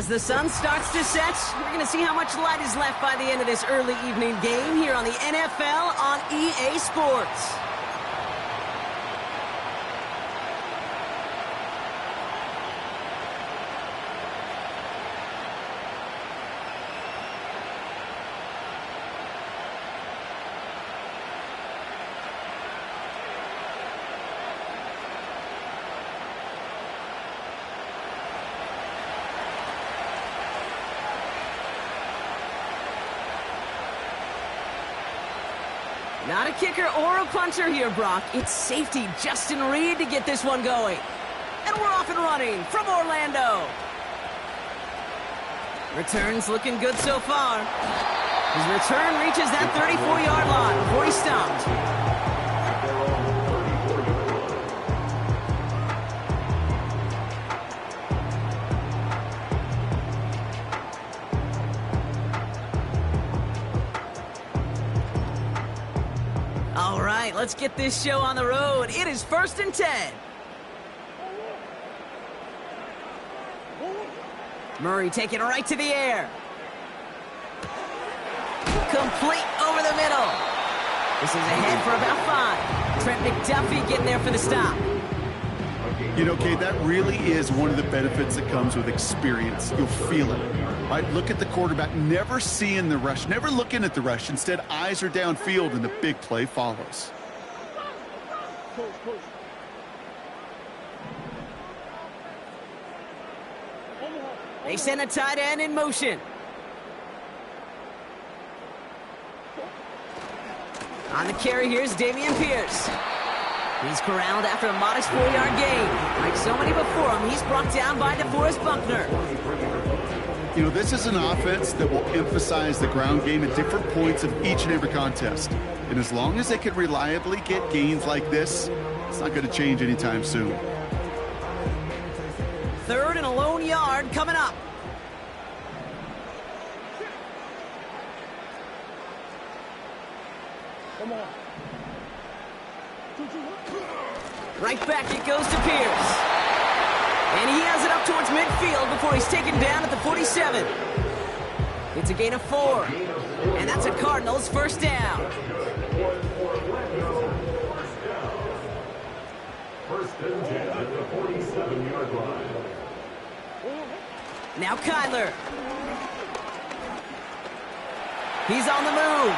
As the sun starts to set, we're going to see how much light is left by the end of this early evening game here on the NFL on EA Sports. Not a kicker or a puncher here, Brock. It's safety Justin Reed to get this one going. And we're off and running from Orlando. Return's looking good so far. His return reaches that 34-yard line before he stopped. All right, let's get this show on the road. It is 1st and 10. Murray taking it right to the air. Complete over the middle. This is ahead for about 5. Trent McDuffie getting there for the stop. You know, Kate, that really is one of the benefits that comes with experience. You'll feel it. Right? Look at the quarterback, never seeing the rush, never looking at the rush. Instead, eyes are downfield, and the big play follows. They send a tight end in motion. On the carry, here's Dameon Pierce. He's corralled after a modest 4-yard gain. Like so many before him, he's brought down by DeForest Buckner. You know, this is an offense that will emphasize the ground game at different points of each and every contest. And as long as they can reliably get gains like this, it's not going to change anytime soon. 3rd and a lone yard coming up. Come on. Right back it goes to Pierce. And he has it up towards midfield before he's taken down at the 47. It's a gain of 4. And that's a Cardinals first down. First and 10 at the 47-yard line. Now Kyler. He's on the move.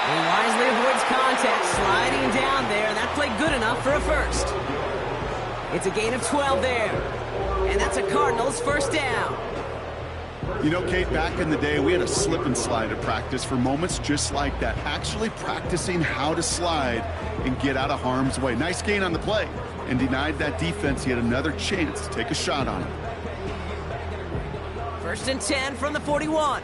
He wisely avoids contact, sliding down there, and that played good enough for a first. It's a gain of 12 there. And that's a Cardinals first down. You know, Kate, back in the day, we had a slip and slide at practice for moments just like that. Actually practicing how to slide and get out of harm's way. Nice gain on the play. And denied that defense yet another chance to take a shot on it. 1st and 10 from the 41.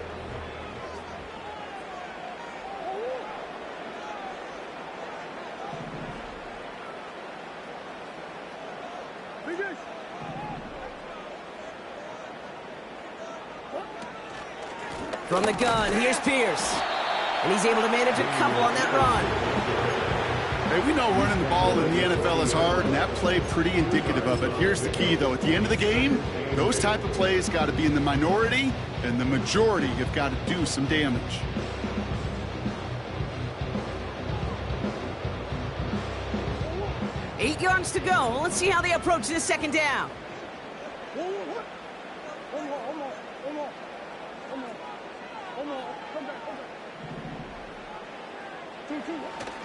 From the gun, here's Pierce. And he's able to manage a couple on that run. Hey, we know running the ball in the NFL is hard, and that play pretty indicative of it. Here's the key, though. At the end of the game, those type of plays got to be in the minority, and the majority have got to do some damage. Eight yards to go. Let's see how they approach this second down.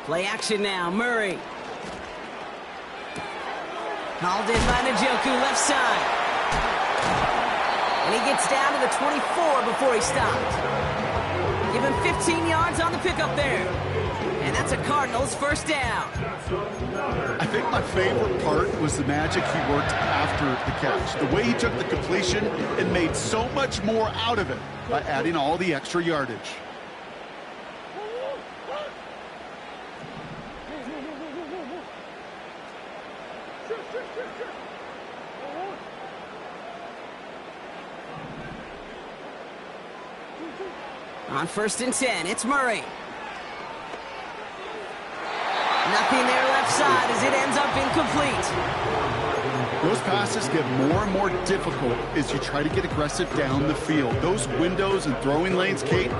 Play action now, Murray. Called in by Njoku, left side. And he gets down to the 24 before he stopped. Give him 15 yards on the pickup there. And that's a Cardinals first down. I think my favorite part was the magic he worked after the catch. The way he took the completion and made so much more out of it by adding all the extra yardage. On 1st and 10, it's Murray. Nothing there left side as it ends up incomplete. Those passes get more and more difficult as you try to get aggressive down the field. Those windows and throwing lanes, Kate,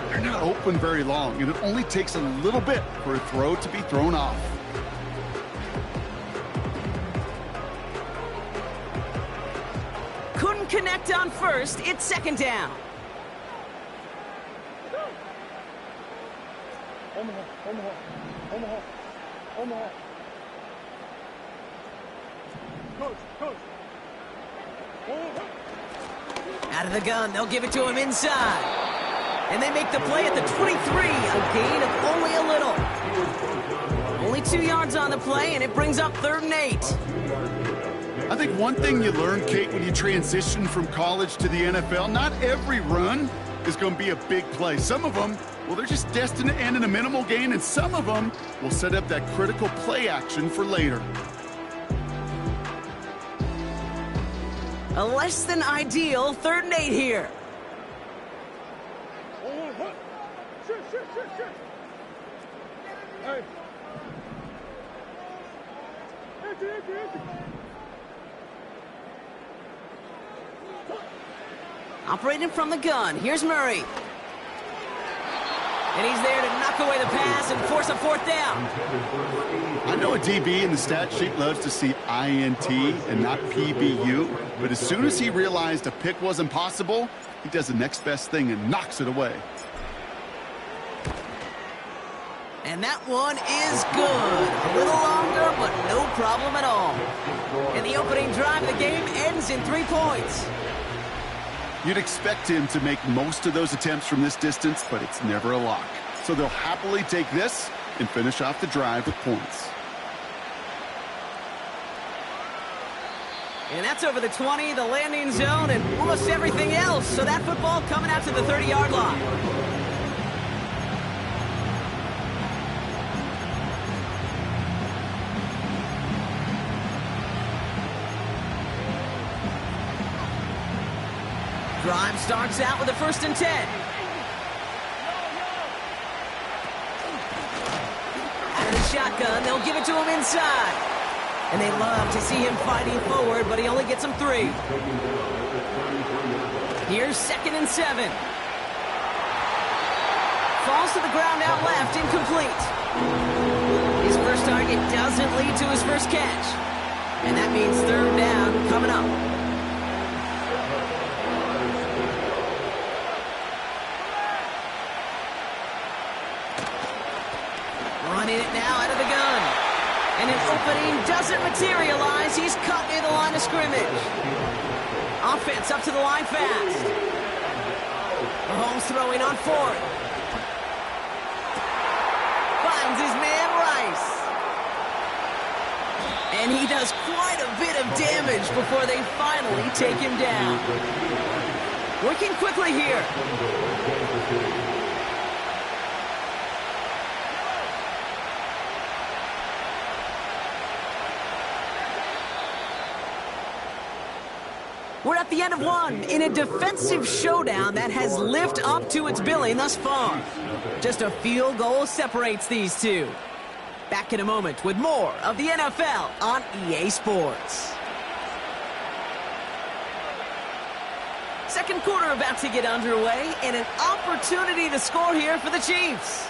they're not open very long, and it only takes a little bit for a throw to be thrown off. Couldn't connect on first. It's second down. Out of the gun, they'll give it to him inside. And they make the play at the 23, a gain of only a little. Only 2 yards on the play, and it brings up 3rd and 8. I think one thing you learn, Kate, when you transition from college to the NFL, not every run is going to be a big play. Some of them, well, they're just destined to end in a minimal gain, and some of them will set up that critical play action for later. A less than ideal 3rd and 8 here. Operating from the gun, here's Murray. And he's there to knock away the pass and force a 4th down. I know a DB in the stat sheet loves to see INT and not PBU, but as soon as he realized a pick wasn't possible, he does the next best thing and knocks it away. And that one is good. A little longer, but no problem at all. And the opening drive of the game ends in 3 points. You'd expect him to make most of those attempts from this distance, but it's never a lock. So they'll happily take this and finish off the drive with points. And that's over the 20, the landing zone, and almost everything else. So that football coming out to the 30-yard line. Drive starts out with a 1st and 10. Out of the shotgun, they'll give it to him inside. And they love to see him fighting forward, but he only gets him 3. Here's 2nd and 7. Falls to the ground out left, incomplete. His first target doesn't lead to his first catch. And that means 3rd down coming up. Running it now out of the gun. And an opening doesn't materialize. He's cut near the line of scrimmage. Offense up to the line fast. Mahomes throwing on 4th. Finds his man Rice. And he does quite a bit of damage before they finally take him down. Working quickly here. We're at the end of one in a defensive showdown that has lived up to its billing thus far. Just a field goal separates these two. Back in a moment with more of the NFL on EA Sports. Second quarter about to get underway, and an opportunity to score here for the Chiefs.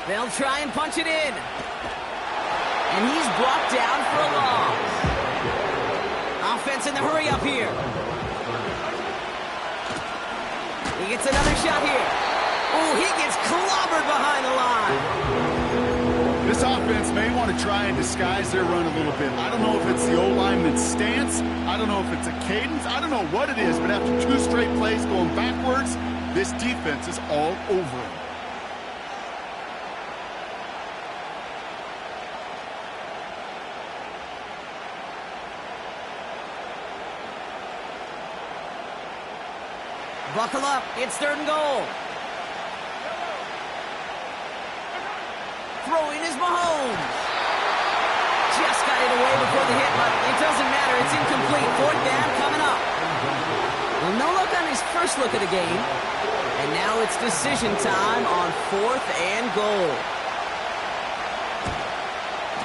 They'll try and punch it in. And he's brought down for a loss. Offense in the hurry up here. He gets another shot here. Oh, he gets clobbered behind the line. This offense may want to try and disguise their run a little bit. I don't know if it's the O-lineman's stance. I don't know if it's a cadence. I don't know what it is, but after 2 straight plays going backwards, this defense is all over him. Buckle up, it's 3rd and goal. Throwing is Mahomes. Just got it away before the hit, but it doesn't matter. It's incomplete. 4th down coming up. Well, no look on his first look at the game. And now it's decision time on 4th and goal.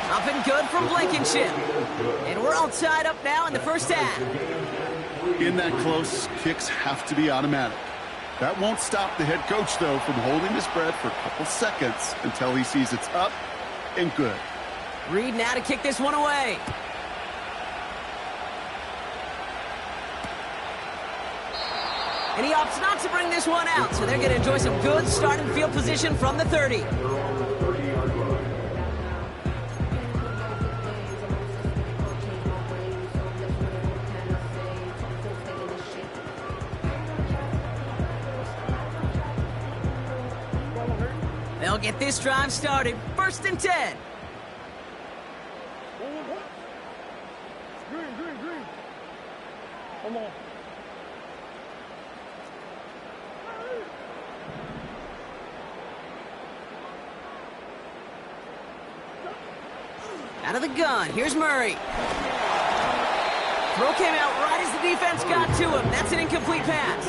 Up and good from Blankenship. And we're all tied up now in the first half. In that close, kicks have to be automatic. That won't stop the head coach, though, from holding his breath for a couple seconds until he sees it's up and good. Reed now to kick this one away. And he opts not to bring this one out, so they're going to enjoy some good starting field position from the 30. They'll get this drive started. 1st and 10. Green. Come on. Out of the gun, here's Murray. Throw came out right as the defense got to him. That's an incomplete pass.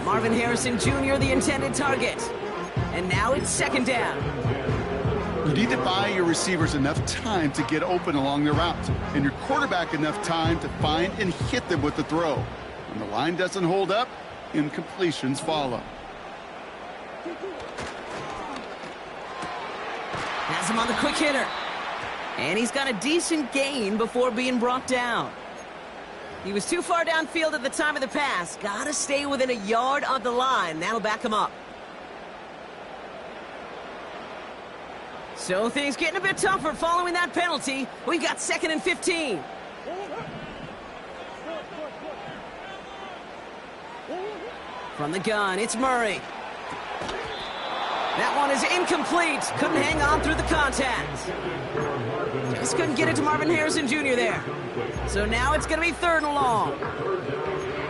Marvin Harrison Jr., the intended target. And now it's 2nd down. You need to buy your receivers enough time to get open along their route, and your quarterback enough time to find and hit them with the throw. When the line doesn't hold up, incompletions follow. Has him on the quick hitter. And he's got a decent gain before being brought down. He was too far downfield at the time of the pass. Gotta stay within a yard of the line. That'll back him up. So things getting a bit tougher following that penalty. We've got 2nd and 15. From the gun, it's Murray. That one is incomplete. Couldn't hang on through the contact. Just couldn't get it to Marvin Harrison Jr. there. So now it's going to be 3rd and long.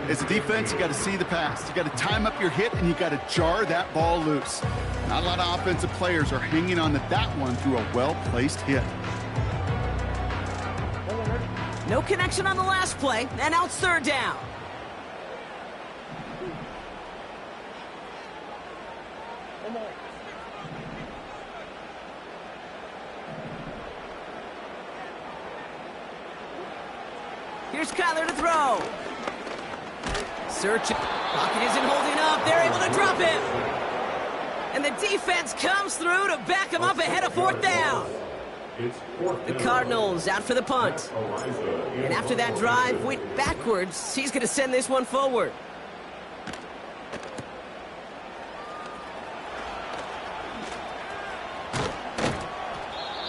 As a defense, you got to see the pass. You got to time up your hit, and you got to jar that ball loose. Not a lot of offensive players are hanging on to that one through a well-placed hit. No connection on the last play, and now it's 3rd down. Here's Kyler to throw. Search. Pocket isn't holding up. They're able to drop him. And the defense comes through to back him up ahead of 4th down. The Cardinals out for the punt. And after that drive went backwards, he's going to send this one forward.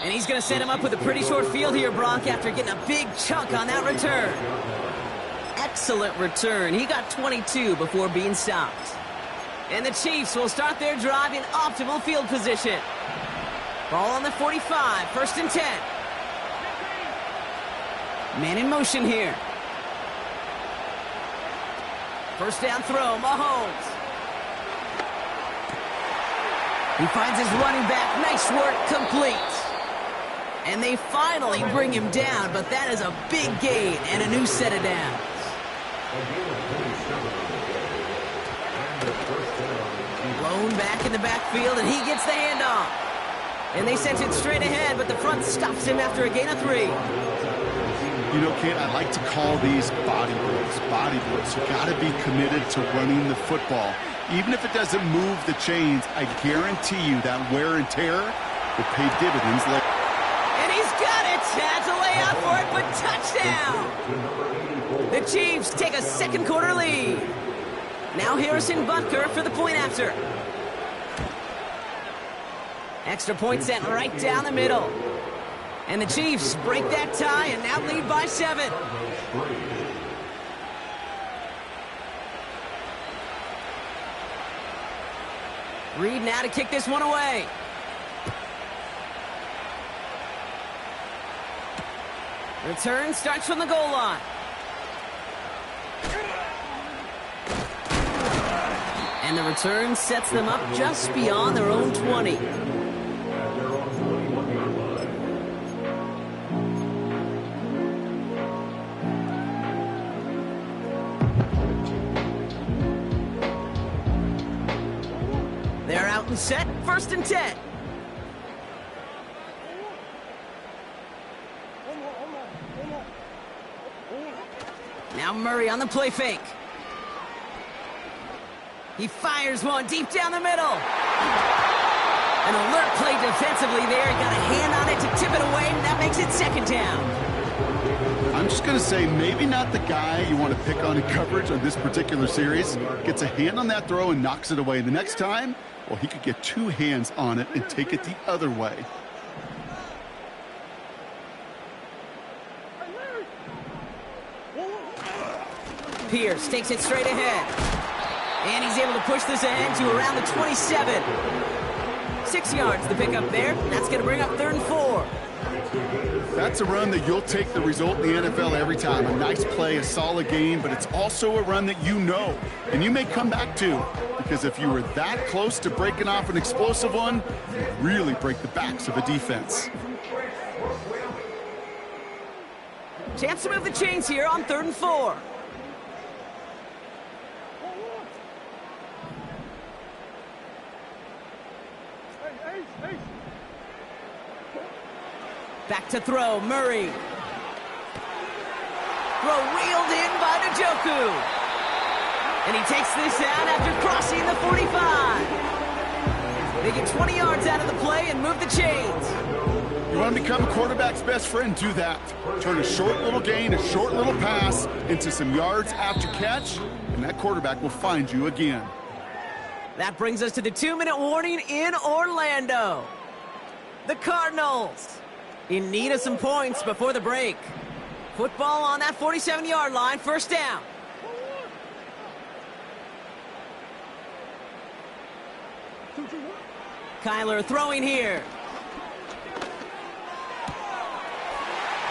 And he's going to set him up with a pretty short field here, Brock, after getting a big chunk on that return. Excellent return. He got 22 before being stopped. And the Chiefs will start their drive in optimal field position. Ball on the 45, 1st and 10. Man in motion here. 1st down throw, Mahomes. He finds his running back. Nice work, complete. And they finally bring him down, but that is a big gain and a new set of downs. Blown back in the backfield, and he gets the handoff. And they sent it straight ahead, but the front stops him after a gain of 3. You know, Kate, I like to call these body blows. Body blows. You got to be committed to running the football. Even if it doesn't move the chains, I guarantee you that wear and tear will pay dividends later. And he's got it. Has a way out for it, but touchdown. The Chiefs take a 2nd quarter lead. Now Harrison Butker for the point after. Extra point sent right down the middle. And the Chiefs break that tie and now lead by 7. Reed now to kick this one away. Return starts from the goal line. And the return sets them up just beyond their own 20. They're out and set, 1st and 10. Now Murray on the play fake. He fires one deep down the middle. An alert play defensively there. He got a hand on it to tip it away, and that makes it second down. I'm just going to say maybe not the guy you want to pick on in coverage on this particular series. Gets a hand on that throw and knocks it away. The next time, well, he could get two hands on it and take it the other way. Pierce takes it straight ahead. And he's able to push this ahead to around the 27. 6 yards to pick up there. That's going to bring up 3rd and 4. That's a run that you'll take the result in the NFL every time. A nice play, a solid game, but it's also a run that you know, and you may come back to, because if you were that close to breaking off an explosive one, you really break the backs of a defense. Chance to move the chains here on 3rd and 4. Back to throw, Murray. Throw wheeled in by Njoku. And he takes this out after crossing the 45. They get 20 yards out of the play and move the chains. You want to become a quarterback's best friend, do that. Turn a short little gain, a short little pass into some yards after catch, and that quarterback will find you again. That brings us to the 2-minute warning in Orlando. The Cardinals in need of some points before the break. Football on that 47-yard line, 1st down. Kyler throwing here.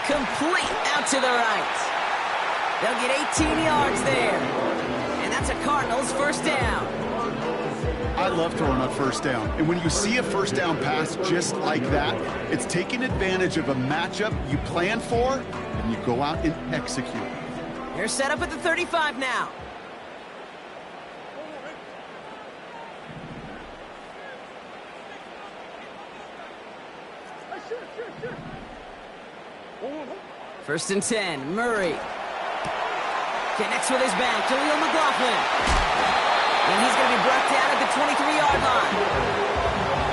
Complete out to the right. They'll get 18 yards there. And that's a Cardinals 1st down. I love throwing on 1st down. And when you see a 1st down pass just like that, it's taking advantage of a matchup you plan for, and you go out and execute. They're set up at the 35 now. First and 10, Murray. Connects with his back, Jaleel McLaughlin. And he's going to be brought down at the 23-yard line.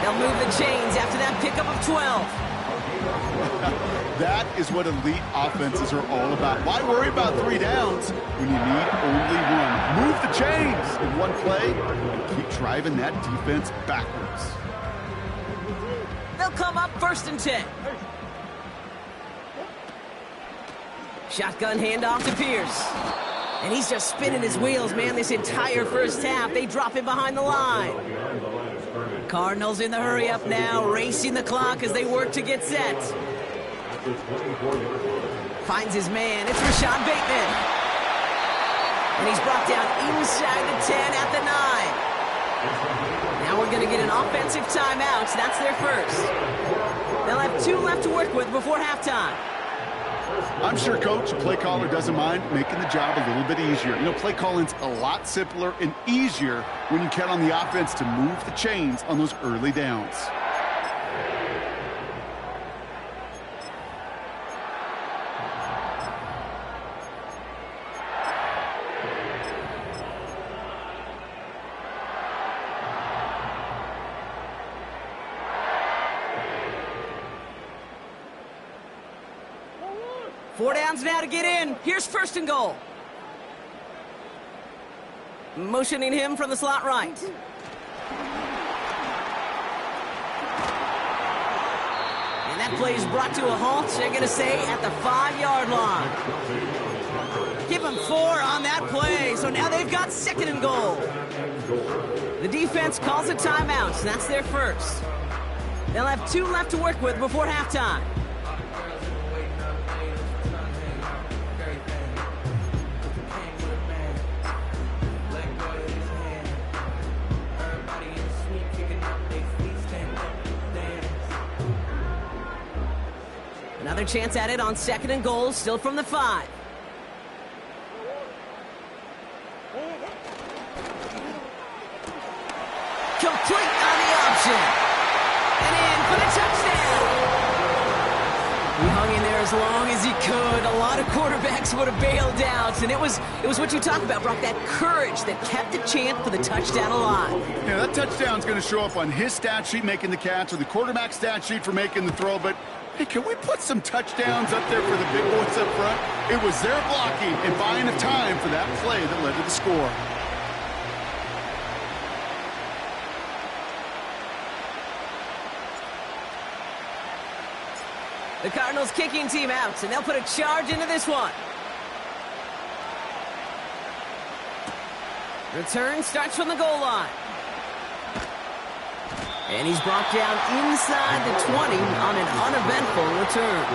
They'll move the chains after that pickup of 12. That is what elite offenses are all about. Why worry about 3 downs when you need only one? Move the chains in one play and keep driving that defense backwards. They'll come up 1st and 10. Shotgun handoff to Pierce. And he's just spinning his wheels, man, this entire 1st half. They drop him behind the line. Cardinals in the hurry up now, racing the clock as they work to get set. Finds his man. It's Rashad Bateman. And he's brought down inside the 10 at the 9. Now we're going to get an offensive timeout. That's their first. They'll have 2 left to work with before halftime. I'm sure Coach, play caller, doesn't mind making the job a little bit easier. You know, play calling's a lot simpler and easier when you count on the offense to move the chains on those early downs. Four downs now to get in. Here's 1st and goal. Motioning him from the slot right. And that play is brought to a halt, they're going to say, at the 5-yard line. Give him 4 on that play, so now they've got 2nd and goal. The defense calls a timeout, so that's their first. They'll have 2 left to work with before halftime. Another chance at it on 2nd and goal, still from the 5. Complete on the option. And in for the touchdown. He hung in there as long as he could. A lot of quarterbacks would have bailed out, and it was what you talked about, Brock, that courage that kept the champ for the touchdown alive. Yeah, that touchdown's going to show up on his stat sheet making the catch or the quarterback stat sheet for making the throw, but hey, can we put some touchdowns up there for the big boys up front? It was their blocking and buying of time for that play that led to the score. The Cardinals kicking team out, and they'll put a charge into this one. Return starts from the goal line. And he's brought down inside the 20 on an uneventful return.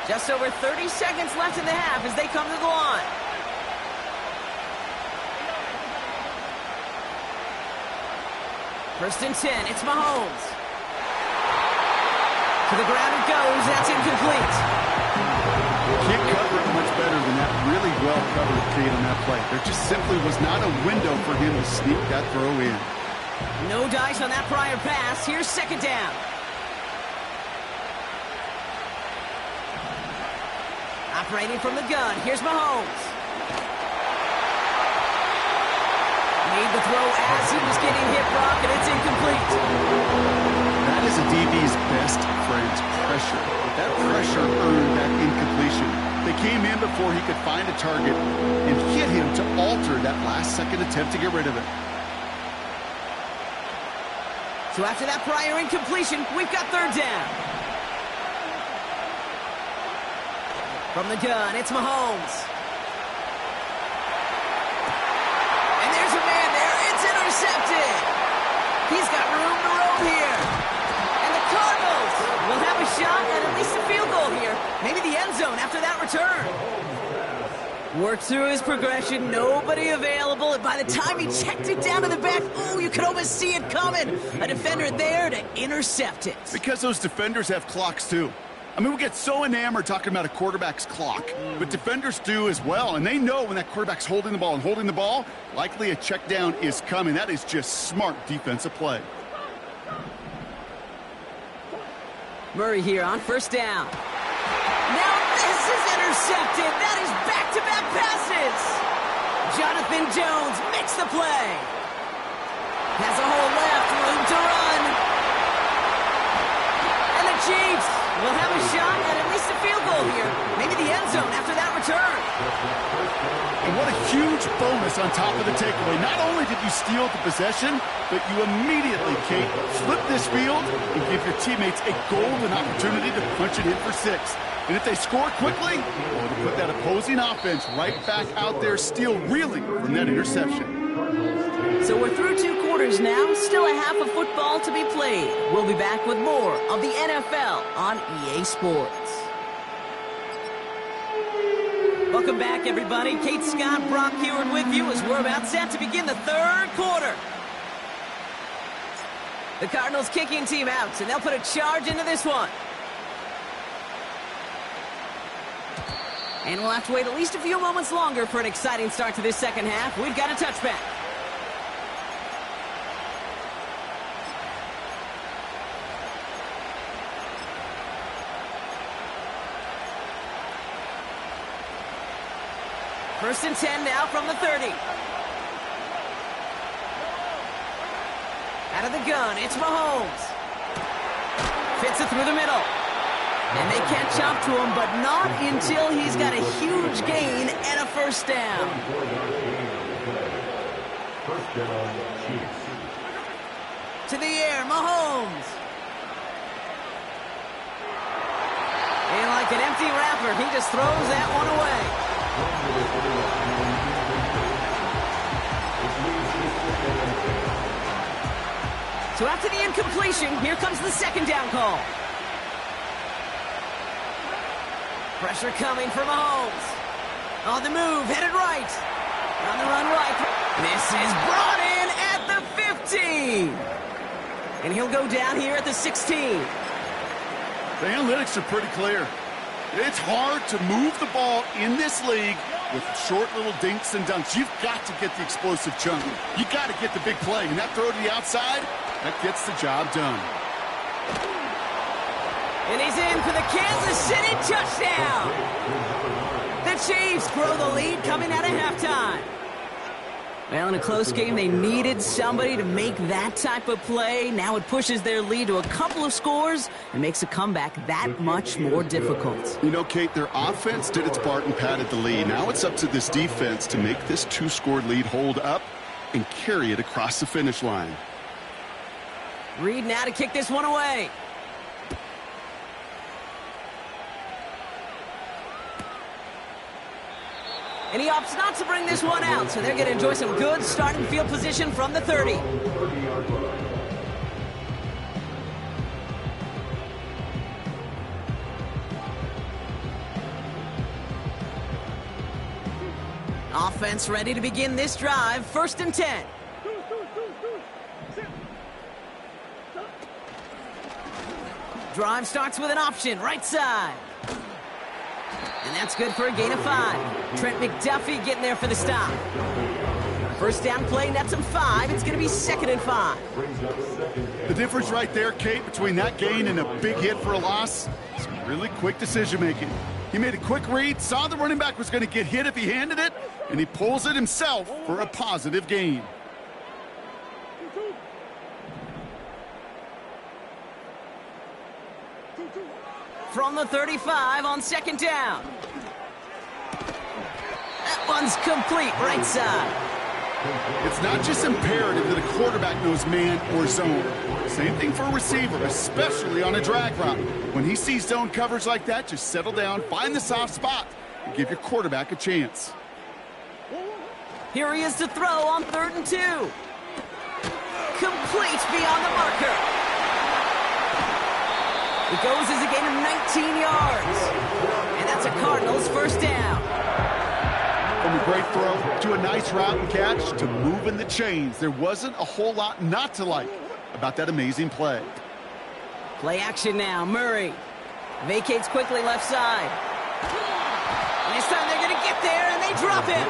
Just over 30 seconds left in the half as they come to the line. First and 10, it's Mahomes. To the ground it goes, that's incomplete. Can't cover it much better than that. Really well covered, Kate, on that play. There just simply was not a window for him to sneak that throw in. No dice on that prior pass. Here's second down. Operating from the gun, here's Mahomes. Made the throw as he was getting hit, Brock, and it's incomplete. That is a DB's best friend, pressure. That pressure earned that incompletion. They came in before he could find a target and hit him to alter that last-second attempt to get rid of it. So after that prior incompletion, we've got third down. From the gun, it's Mahomes. And there's a man there. It's intercepted. He's got room to roam here. And the Cardinals will have a shot at least a field goal here. Maybe the end zone after that return. Worked through his progression. Nobody available. And by the time he checked it down to the back, oh, you could almost see it coming. A defender there to intercept it. Because those defenders have clocks, too. I mean, we get so enamored talking about a quarterback's clock, but defenders do as well, and they know when that quarterback's holding the ball and holding the ball, likely a check down is coming. That is just smart defensive play. Murray here on first down. Now this is intercepted. That is back-to-back passes. Jonathan Jones makes the play. Has a hole left, room to run. And the Chiefs will have a shot at least a field goal here. Maybe the end zone after that return. And what a huge bonus on top of the takeaway. Not only did you steal the possession, but you immediately, Kate, flip this field and give your teammates a golden opportunity to punch it in for 6. And if they score quickly, well, it'll put that opposing offense right back out there, still reeling from that interception. So we're through 2 quarters now, still a half of football to be played. We'll be back with more of the NFL on EA Sports. Welcome back, everybody. Kate Scott, Brock Huard with you as we're about set to begin the third quarter. The Cardinals kicking team out, and they'll put a charge into this one. And we'll have to wait at least a few moments longer for an exciting start to this second half. We've got a touchback. First and 10 now from the 30. Out of the gun, it's Mahomes. Fits it through the middle. And they catch up to him, but not until he's got a huge gain and a first down. To the air, Mahomes. And like an empty wrapper, he just throws that one away. So after the incompletion, here comes the second down call. Pressure coming for Mahomes. On the move, headed right. On the run right. This is brought in at the 15. And he'll go down here at the 16. The analytics are pretty clear. It's hard to move the ball in this league with short little dinks and dunks. You've got to get the explosive chunk. You got to get the big play. And that throw to the outside, that gets the job done. And he's in for the Kansas City touchdown. The Chiefs grow the lead coming out of halftime. Well, in a close game, they needed somebody to make that type of play. Now it pushes their lead to a couple of scores and makes a comeback that much more difficult. You know, Kate, their offense did its part and padded the lead. Now it's up to this defense to make this two-score lead hold up and carry it across the finish line. Reed now to kick this one away. And he opts not to bring this one out, so they're going to enjoy some good starting field position from the 30. Offense ready to begin this drive, 1st and 10. Drive starts with an option, right side. And that's good for a gain of 5. Trent McDuffie getting there for the stop. First down play, nets him 5. It's going to be 2nd and 5. The difference right there, Kate, between that gain and a big hit for a loss is really quick decision-making. He made a quick read, saw the running back was going to get hit if he handed it, and he pulls it himself for a positive gain. From the 35 on 2nd down. That one's complete, right side. It's not just imperative that a quarterback knows man or zone. Same thing for a receiver, especially on a drag route. When he sees zone coverage like that, just settle down, find the soft spot, and give your quarterback a chance. Here he is to throw on 3rd and 2. Complete beyond the marker. It goes as a gain of 19 yards. And that's a Cardinals first down. From a great throw to a nice route and catch to moving the chains, there wasn't a whole lot not to like about that amazing play. Play action now. Murray vacates quickly left side. And this time they're going to get there, and they drop him.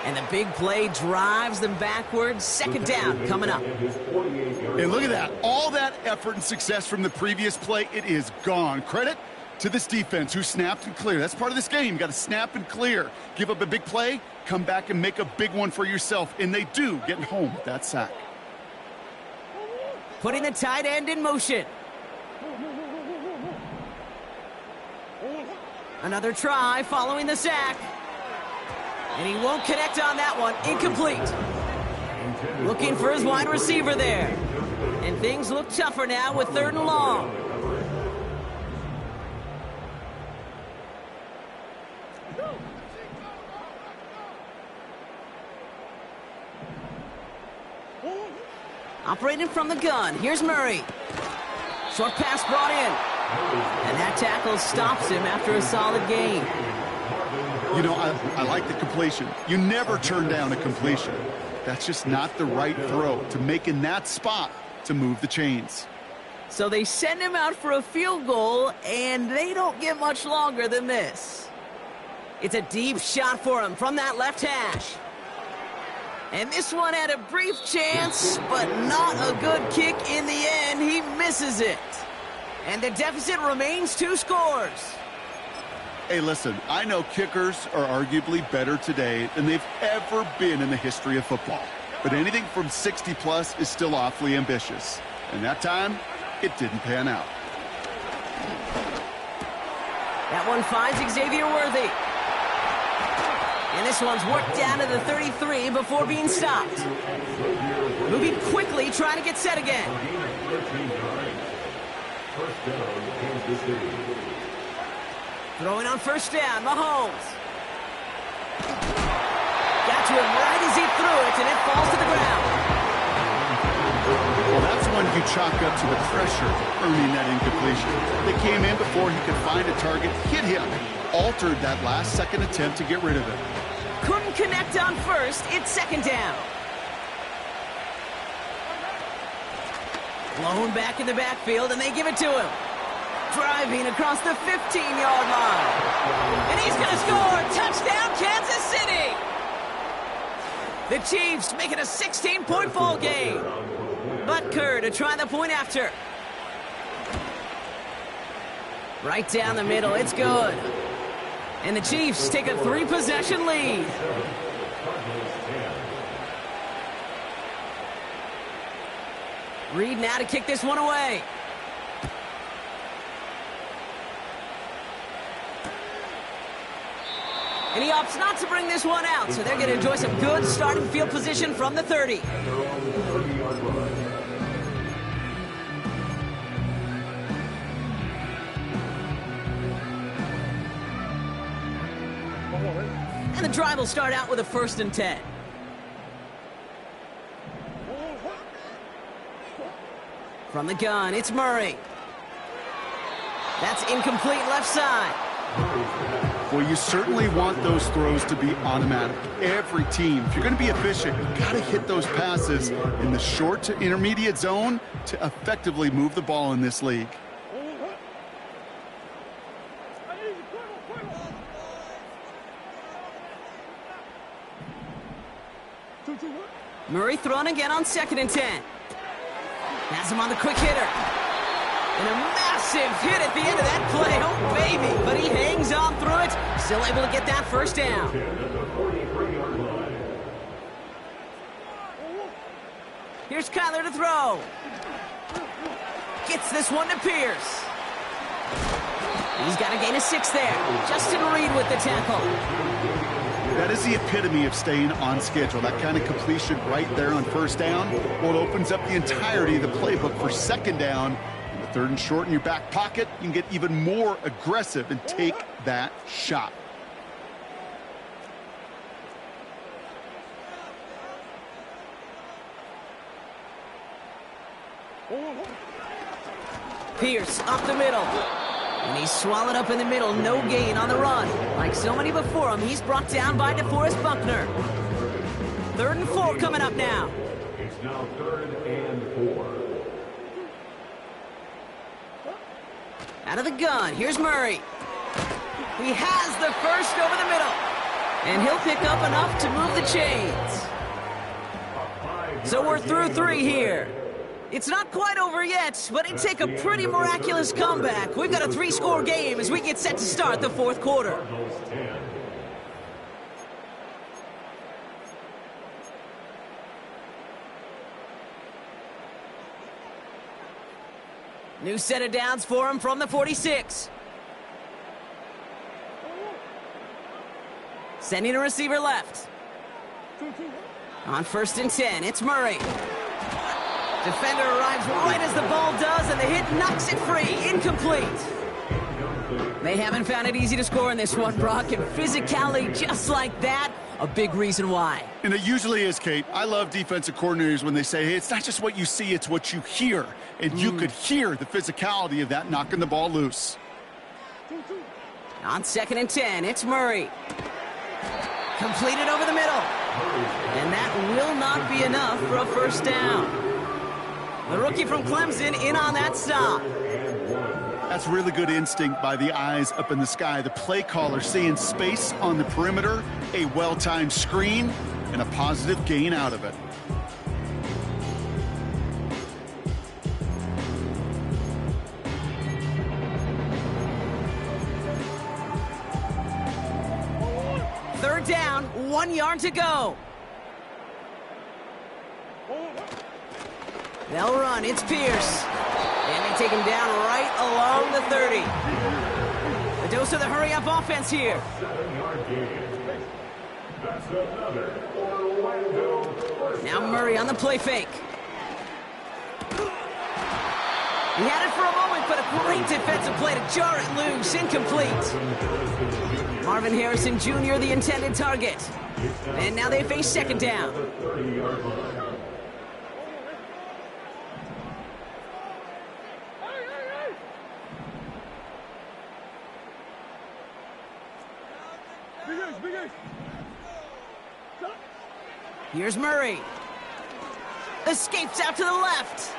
And the big play drives them backwards. 2nd down coming up. And look at that. All that effort and success from the previous play, it is gone. Credit to this defense who snapped and cleared. That's part of this game. You got to snap and clear. Give up a big play, come back and make a big one for yourself. And they do, getting home with that sack. Putting the tight end in motion. Another try following the sack. And he won't connect on that one. Incomplete. Looking for his wide receiver there. And things look tougher now with 3rd and long. Operating from the gun. Here's Murray. Short pass brought in. And that tackle stops him after a solid gain. You know, I like the completion. You never turn down a completion. That's just not the right throw to make in that spot to move the chains. So they send him out for a field goal, and they don't get much longer than this. It's a deep shot for him from that left hash. And this one had a brief chance, but not a good kick in the end. He misses it. And the deficit remains 2 scores. Hey, listen, I know kickers are arguably better today than they've ever been in the history of football. But anything from 60-plus is still awfully ambitious. And that time, it didn't pan out. That one finds Xavier Worthy. And this one's worked down to the 33 before being stopped. Moving quickly, trying to get set again. Throwing on 1st down, Mahomes. Got to him right as he threw it, and it falls to the ground. Well, that's one you chalk up to the pressure earning that incompletion. They came in before he could find a target, hit him, altered that last-second attempt to get rid of it. Couldn't connect on 1st. It's 2nd down. Blown back in the backfield, and they give it to him. Driving across the 15-yard line. And he's going to score. Touchdown, Kansas City. The Chiefs make it a 16-point ball game. Butker to try the point after. Right down the middle. It's good. And the Chiefs take a 3-possession lead. Reed now to kick this one away. And he opts not to bring this one out, so they're going to enjoy some good starting field position from the 30. And the drive will start out with a 1st and 10. From the gun, it's Murray. That's incomplete left side. Well, you certainly want those throws to be automatic. Every team, if you're going to be efficient, you've got to hit those passes in the short to intermediate zone to effectively move the ball in this league. Murray thrown again on 2nd and 10. Has him on the quick hitter. And a massive hit at the end of that play. Oh, baby. But he hangs on through it. Still able to get that 1st down. Here's Kyler to throw. Gets this one to Pierce. He's got a gain of 6 there. Justin Reed with the tackle. That is the epitome of staying on schedule. That kind of completion right there on 1st down. Well, it opens up the entirety of the playbook for 2nd down. And the 3rd and short in your back pocket, you can get even more aggressive and take that shot. Pierce up the middle. And he's swallowed up in the middle. No gain on the run. Like so many before him, he's brought down by DeForest Buckner. 3rd and 4 coming up now. It's now 3rd and 4. Out of the gun, here's Murray. He has the 1st over the middle. And he'll pick up enough to move the chains. So we're through 3 here. It's not quite over yet, but it'd take a pretty miraculous comeback. We've got a 3-score game as we get set to start the 4th quarter. New set of downs for him from the 46. Sending a receiver left. On 1st and 10, it's Murray. Defender arrives right as the ball does, and the hit knocks it free. Incomplete. They haven't found it easy to score in this one, Brock, and physicality just like that, a big reason why. And it usually is, Kate. I love defensive coordinators when they say, hey, it's not just what you see, it's what you hear. And you could hear the physicality of that knocking the ball loose. On 2nd and 10, it's Murray. Completed over the middle. And that will not be enough for a 1st down. The rookie from Clemson in on that stop. That's really good instinct by the eyes up in the sky. The play caller seeing space on the perimeter, a well-timed screen, and a positive gain out of it. Third down, 1 yard to go. They'll run. It's Pierce. And they take him down right along the 30. The dose of the hurry-up offense here. 7-yard gain. That's another Orlando first Now down. Murray on the play fake. He had it for a moment, but a great defensive play to jar it loose. Incomplete. Marvin Harrison Jr., the intended target. And now they face 2nd down. 30-yard line. Here's Murray. Escapes out to the left.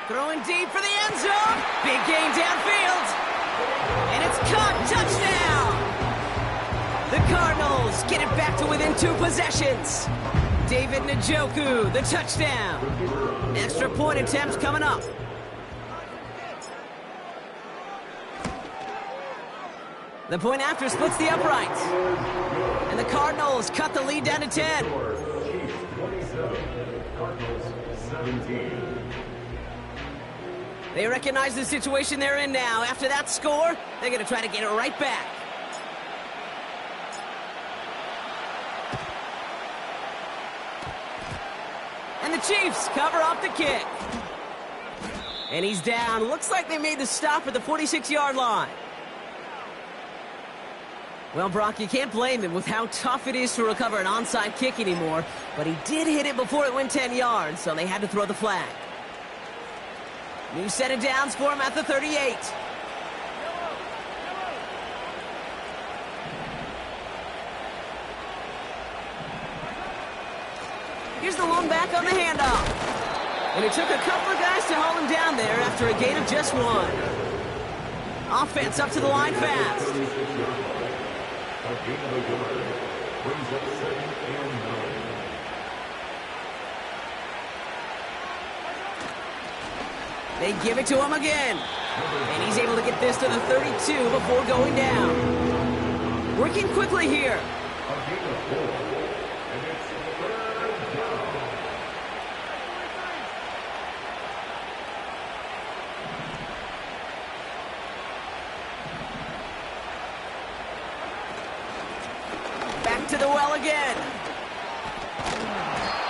Throwing deep for the end zone. Big gain downfield. And it's caught. Touchdown! The Cardinals get it back to within 2 possessions. David Njoku, the touchdown. Extra point attempts coming up. The point after splits the uprights. And the Cardinals cut the lead down to 10. They recognize the situation they're in now. After that score, they're going to try to get it right back. And the Chiefs cover off the kick. And he's down. Looks like they made the stop at the 46-yard line. Well, Brock, you can't blame him with how tough it is to recover an onside kick anymore, but he did hit it before it went 10 yards, so they had to throw the flag. New set of downs for him at the 38. Here's the lone back on the handoff. And it took a couple of guys to hold him down there after a gain of just 1. Offense up to the line fast. They give it to him again. And he's able to get this to the 32 before going down. Working quickly here. Back to the well again.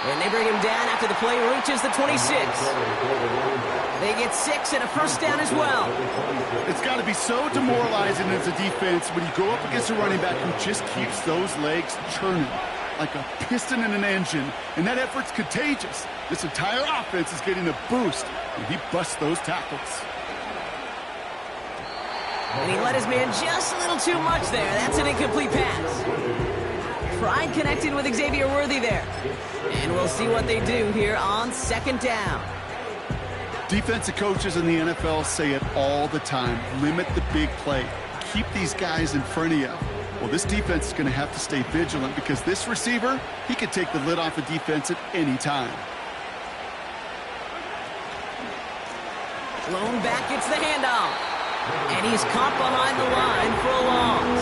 And they bring him down after the play reaches the 26. They get 6 and a first down as well. It's got to be so demoralizing as a defense when you go up against a running back who just keeps those legs churning like a piston in an engine, and that effort's contagious. This entire offense is getting a boost, and he busts those tackles. And he let his man just a little too much there. That's an incomplete pass. Pride connecting with Xavier Worthy there. And we'll see what they do here on second down. Defensive coaches in the NFL say it all the time. Limit the big play. Keep these guys in front of you. Well, this defense is going to have to stay vigilant because this receiver, he could take the lid off a defense at any time. Lone back gets the handoff. And he's caught behind the line for a loss.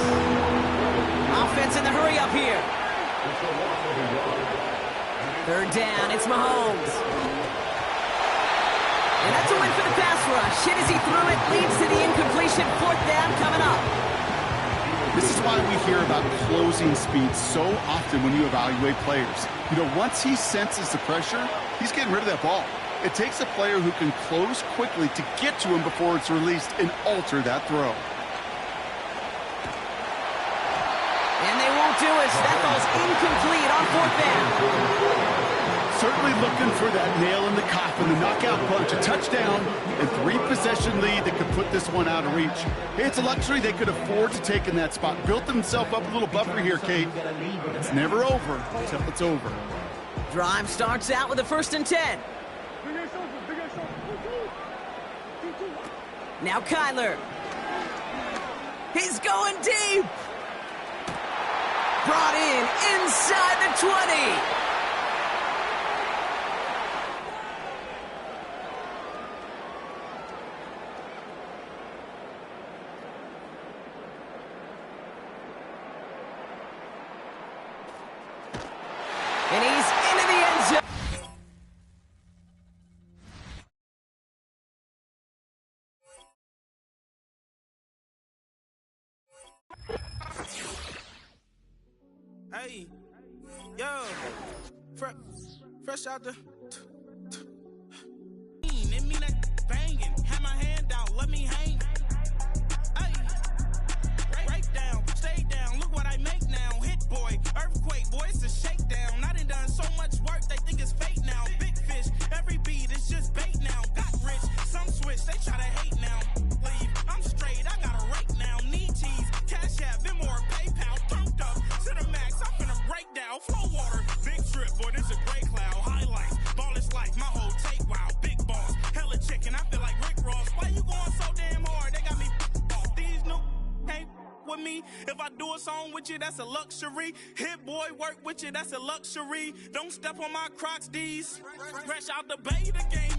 Offense in the hurry up here. Third down, it's Mahomes. And that's a win for the pass rush. Hit as he threw it, leads to the incompletion. Fourth down coming up. This is why we hear about closing speed so often when you evaluate players. You know, once he senses the pressure, he's getting rid of that ball. It takes a player who can close quickly to get to him before it's released and alter that throw. And they won't do it. So that ball's incomplete on fourth down. Certainly looking for that nail in the coffin, the knockout punch, a touchdown, and 3-possession lead that could put this one out of reach. Hey, it's a luxury they could afford to take in that spot. Built themselves up a little buffer here, Kate. It's never over until it's over. Drive starts out with a 1st and 10. Now Kyler. He's going deep. Brought in inside the 20. And he's into the end zone. Hey, yo, fresh out the. It mean that banging. Have my hand out, let me hang. Hey, break down, stay down. Look what I make now. Hit boy, earthquake, boy, it's a shakedown. I done so much work, they think it's fate now. Big fish, every beat is just bait now. Got rich, some switch, they try to hate now. Leave, I'm straight, I got a rake now. Need cheese, cash app, Venmo or PayPal. Turned up to the max, I'm finna break down. Flow water, big trip, boy, this a gray cloud. Highlights, If I do a song with you, that's a luxury. Hit boy, work with you, that's a luxury. Don't step on my Crocs, D's. Fresh out the bay, the game